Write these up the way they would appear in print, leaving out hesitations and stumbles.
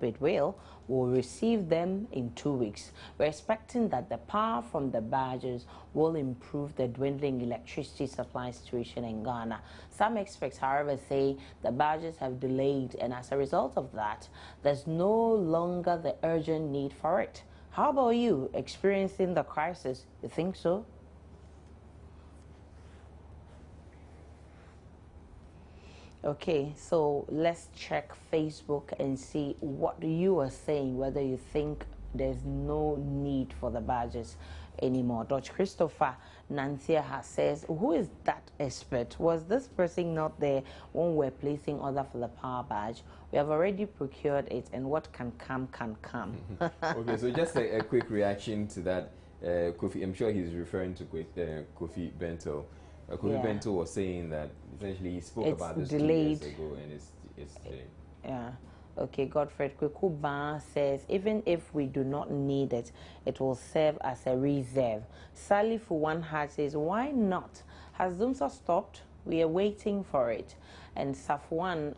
it will receive them in 2 weeks. We're expecting that the power from the barges will improve the dwindling electricity supply situation in Ghana. Some experts, however, say the barges have delayed, and as a result of that, there's no longer the urgent need for it. How about you, experiencing the crisis? You think so? Okay, so let's check Facebook and see what you are saying, whether you think there's no need for the barges anymore. Dr. Christopher Nantia says, who is that expert? Was this person not there when we're placing order for the power barge? We have already procured it, and what can come, can come. Okay, so just a quick reaction to that. Kofi, I'm sure he's referring to Kofi Bento. Kofi Bento was saying that essentially he spoke about this delayed 2 years ago, and it's delayed. Yeah. Okay, Godfred Kwekuba says, even if we do not need it, it will serve as a reserve. Sally for one heart says, why not? Has Dumsa stopped? We are waiting for it. And Safwan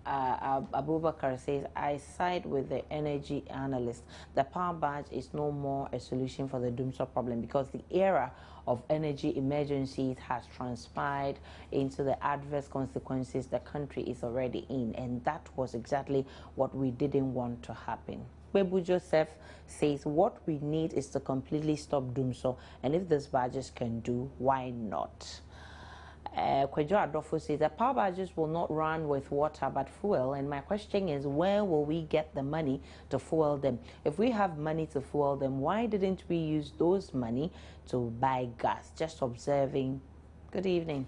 Abubakar says, I side with the energy analyst. The power barge is no more a solution for the Dumsa problem, because the era of energy emergencies has transpired into the adverse consequences the country is already in, and that was exactly what we didn't want to happen. Bebu Joseph says, what we need is to completely stop Dumso, and if these barges can do, why not? Kwejo Adolfo says the power barges will not run with water but fuel, and my question is, where will we get the money to fuel them? If we have money to fuel them, why didn't we use those money to buy gas? Just observing. Good evening.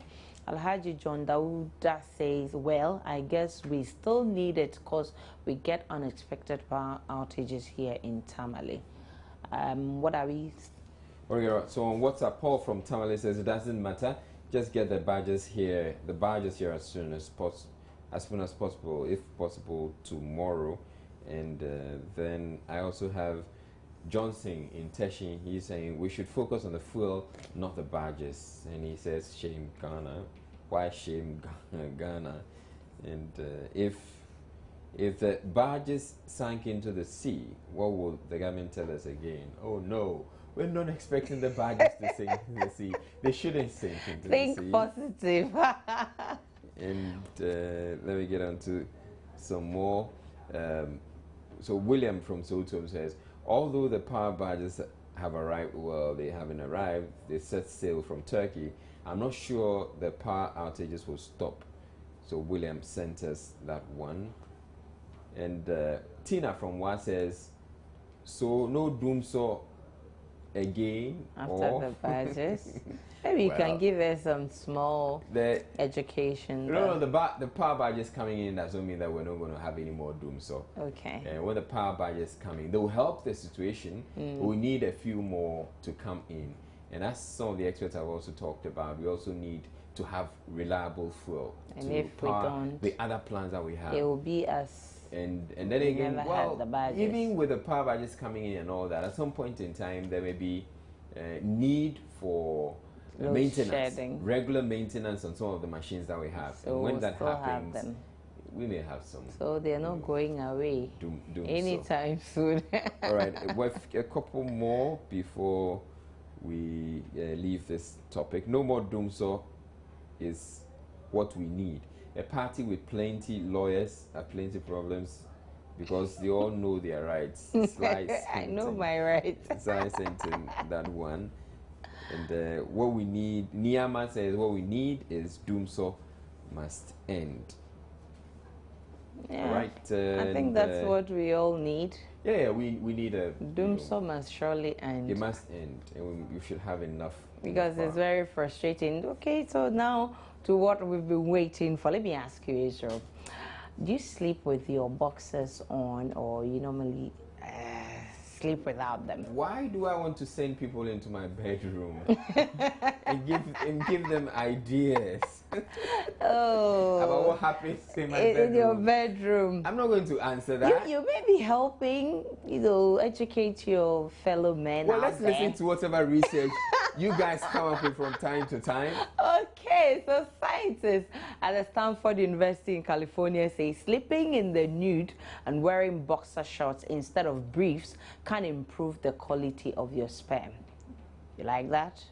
Alhaji John Dauda says, well, I guess we still need it because we get unexpected power outages here in Tamale. What are we? Okay, so on WhatsApp, Paul from Tamale says it doesn't matter. Just get the barges here as soon as possible, if possible tomorrow. And then I also have Johnson in Teshin. He's saying we should focus on the fuel, not the barges. And he says, shame Ghana. Why shame Ghana? And if the barges sank into the sea, what will the government tell us again? Oh no, we're not expecting the barges to sink into the sea. They shouldn't sink into the sea. Think positive. And let me get on to some more. So William from Sotom says, although the power barges have arrived, well, they haven't arrived. They set sail from Turkey. I'm not sure the power outages will stop. So William sent us that one. And Tina from Wa says, so no Dumso again after the barges. Maybe you can give us some small education. No, the power barges coming in doesn't mean that we're not going to have any more Dumso. Okay. And when the power barges coming, they will help the situation. We need a few more to come in. And as some of the experts have also talked about, we also need to have reliable fuel and to if power we don't, the other plants that we have. It will be as and then again, well, even with the power barges coming in and all that, at some point in time there may be need for maintenance, regular maintenance on some of the machines that we have. So and when that happens, we may have some. So they're not going away anytime soon. All right, we have a couple more before we leave this topic. No more Dumso is what we need. A party with plenty lawyers have plenty problems because they all know their rights. I know my rights. Sly sent in that one. And what we need, Niyama says, what we need is Dumso must end. Yeah, right, I think that's what we all need. Yeah, we need a... Dumso must surely end. It must end, and we should have enough. Because it's very frustrating. Okay, so now to what we've been waiting for. Let me ask you, Israel. Do you sleep with your boxers on, or you normally sleep without them? Why do I want to send people into my bedroom and give them ideas about what happens in my bedroom? In your bedroom. I'm not going to answer that. You may be helping, educate your fellow men. Well, let's listen to whatever research you guys come up with from time to time. Okay. Okay, so scientists at the Stanford University in California say sleeping in the nude and wearing boxer shorts instead of briefs can improve the quality of your sperm. You like that?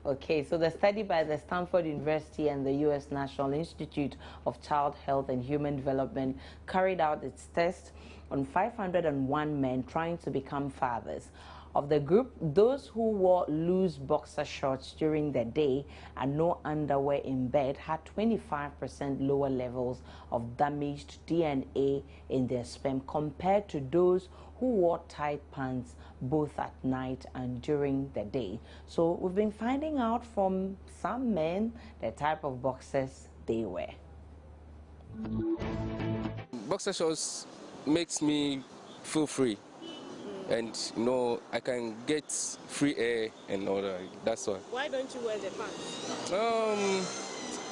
Okay, so the study by the Stanford University and the U.S. National Institute of Child Health and Human Development carried out its test on 501 men trying to become fathers. Of the group, those who wore loose boxer shorts during the day and no underwear in bed had 25% lower levels of damaged DNA in their sperm compared to those who wore tight pants both at night and during the day. So we've been finding out from some men the type of boxers they wear. Boxer shorts makes me feel free. And I can get free air and all that. That's why. Why don't you wear the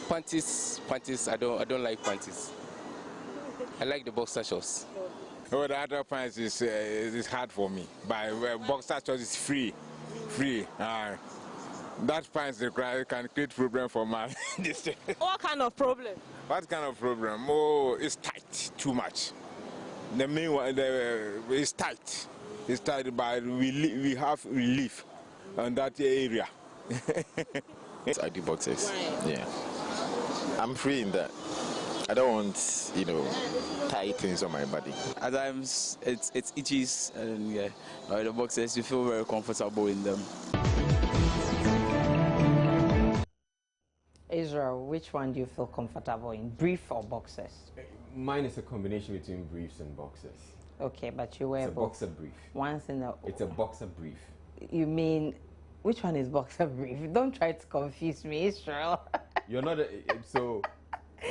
pants? Panties. I don't like panties. I like the boxer shorts. Oh, the other pants is hard for me. But boxer shorts is free. That pants can create problem for my. What kind of problem? What kind of problem? Oh, it's tight too much. The main one, it's tight. It's tight, but we have relief on that area. I do boxes. Right. Yeah. I'm free in that. I don't want, tight things on my body. At times it's itches, and the boxers, you feel very comfortable in them. Israel, which one do you feel comfortable in, brief or boxers? Mine is a combination between briefs and boxers. Okay, but you wear It's a boxer brief. Once in a... It's a boxer brief. You mean, which one is boxer brief? Don't try to confuse me, Israel. You're not so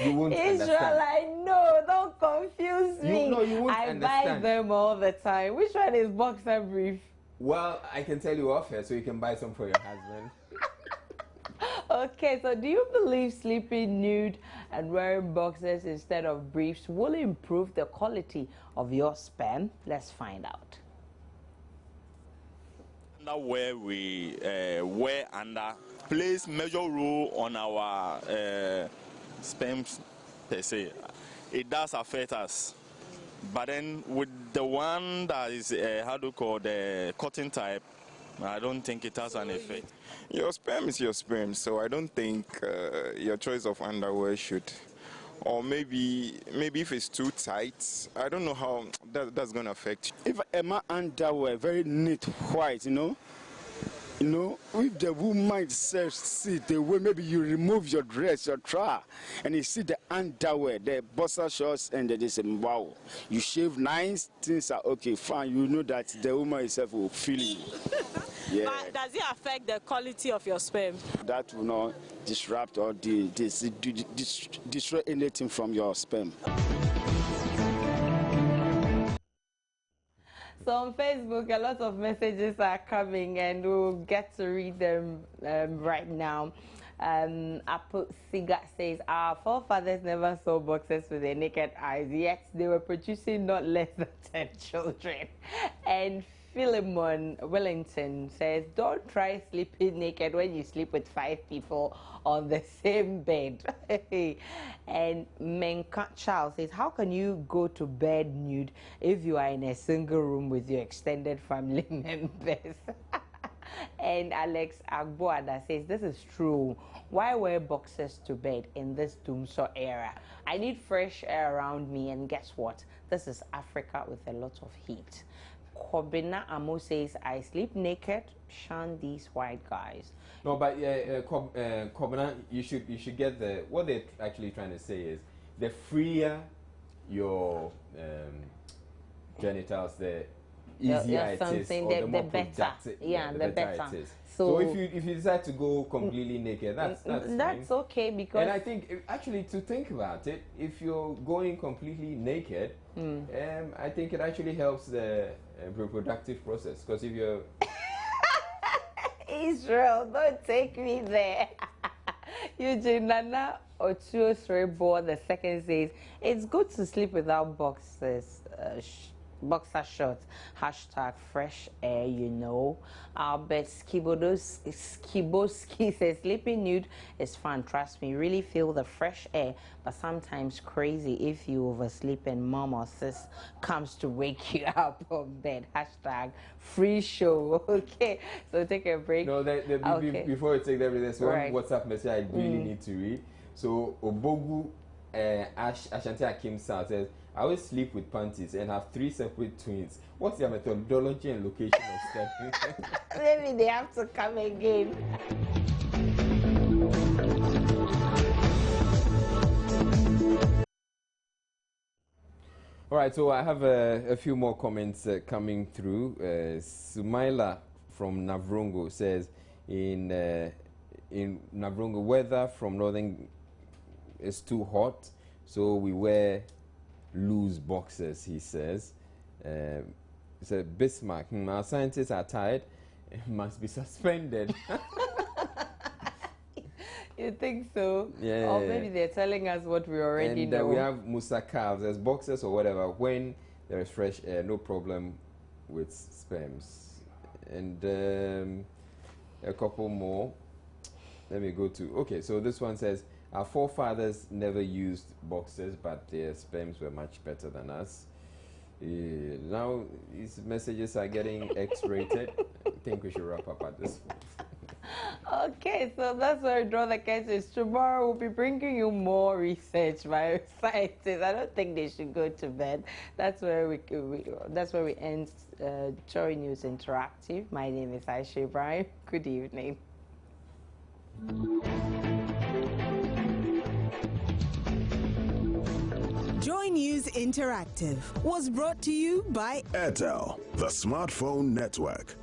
you won't Israel, understand. I know, don't confuse me. You won't I understand. buy them all the time. Which one is boxer brief? Well, I can tell you off here so you can buy some for your husband. Okay, so do you believe sleeping nude and wearing boxers instead of briefs will improve the quality of your sperm? Let's find out. Where we wear under plays major role on our sperm per se. It does affect us, but then with the one that is the cotton type, I don't think it has an effect. Your sperm is your sperm, so I don't think your choice of underwear should. Or maybe if it's too tight, I don't know how that's going to affect you. If a man underwear very neat white, if the woman says see the way maybe you remove your dress, your bra, and you see the underwear, the boxer shorts, and they say, wow, you shave nice, things are okay, fine. You know that the woman herself will feel you. Yeah. But does it affect the quality of your sperm? That will not disrupt or destroy anything from your sperm. So on Facebook, a lot of messages are coming, and we'll get to read them right now. Apple Siga says, our forefathers never saw boxers with their naked eyes, yet they were producing not less than 10 children. And Philemon Wellington says, don't try sleeping naked when you sleep with 5 people on the same bed. And Menka Charles says, how can you go to bed nude if you are in a single room with your extended family members? And Alex Agboada says, this is true. Why wear boxers to bed in this doomsday era? I need fresh air around me, and guess what? This is Africa with a lot of heat. Kobina Amo says, I sleep naked, shun these white guys. No, but Kobina, you should get what they're actually trying to say is the freer your genitals, the easier it is, or the more productive, the better it is. So if you decide to go completely naked, that's fine. Okay, because and I think actually to think about it, if you're going completely naked, I think it actually helps the reproductive process, because if you're Israel, don't take me there. Eugene Nana Otuo Srebo the second says, it's good to sleep without boxers. boxer shorts. Hashtag fresh air, you know. Albert Skiboski says sleeping nude is fun. Trust me, really feel the fresh air, but sometimes crazy if you oversleep and mom or sis comes to wake you up from bed. Hashtag free show. Okay, so take a break. No, Okay. before we take that, there's one Right. WhatsApp message I really need to read. So Obogu Ashanti Akim says, I always sleep with panties and have 3 separate twins. What's your methodology and location of sleeping? Maybe they have to come again. All right, so I have a few more comments coming through. Sumaila from Navrongo says, in Navrongo, weather from northern is too hot, so we wear loose boxers, he says. It's a Bismarck. Our scientists are tired, must be suspended. You think so? Yeah. Or maybe they're telling us what we already And know. we have Musa calves as boxers or whatever. When there is fresh air, no problem with sperms. And a couple more. Let me go to. Okay, so this one says, our forefathers never used boxers, but their sperms were much better than us. Now these messages are getting X-rated. I think we should wrap up at this point. Okay, so that's where we draw the curtains. Tomorrow we'll be bringing you more research by scientists. I don't think they should go to bed. That's where we end Joy News Interactive. My name is Aisha Ibrahim. Good evening. Joy News Interactive was brought to you by Airtel, the smartphone network.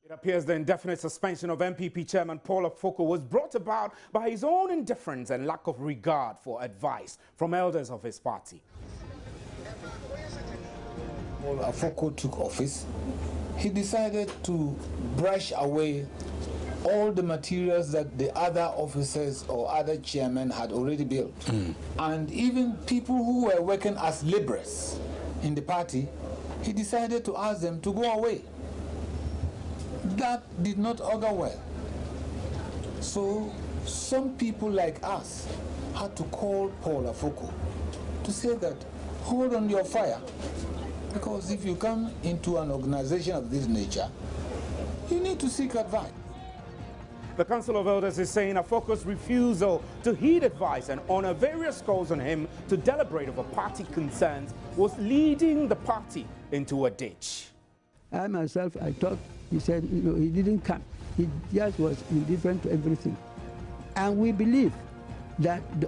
It appears the indefinite suspension of MPP Chairman Paul Afoko was brought about by his own indifference and lack of regard for advice from elders of his party. Paul Afoko took office, he decided to brush away all the materials that the other officers or other chairmen had already built. And even people who were working as laborers in the party, he decided to ask them to go away. That did not augur well. So some people like us had to call Paul Afoko to say that, hold on your fire, because if you come into an organization of this nature, you need to seek advice. The Council of Elders is saying Afoko's refusal to heed advice and honor various calls on him to deliberate over party concerns was leading the party into a ditch. I myself, I thought he said, he didn't come. He just was indifferent to everything. And we believe that the